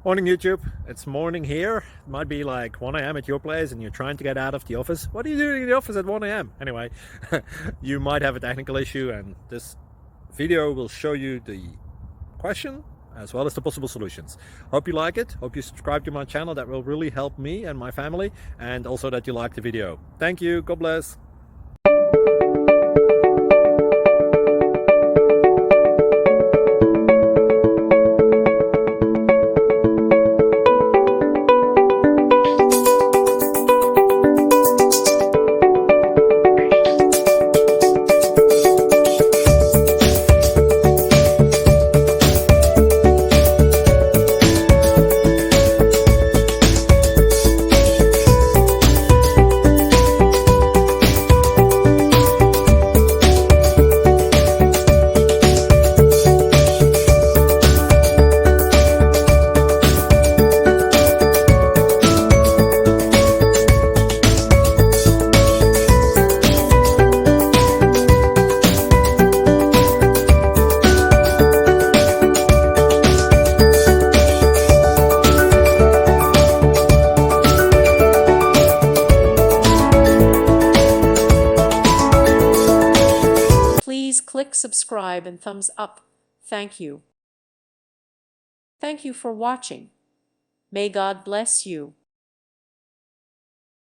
Morning YouTube, it's morning here. It might be like 1 a.m. at your place and you're trying to get out of the office. What are you doing in the office at 1 a.m? Anyway, you might have a technical issue and this video will show you the question as well as the possible solutions. Hope you like it, hope you subscribe to my channel. That will really help me and my family, and also that you like the video. Thank you, God bless. Please click subscribe and thumbs up. Thank you. Thank you for watching. May God bless you.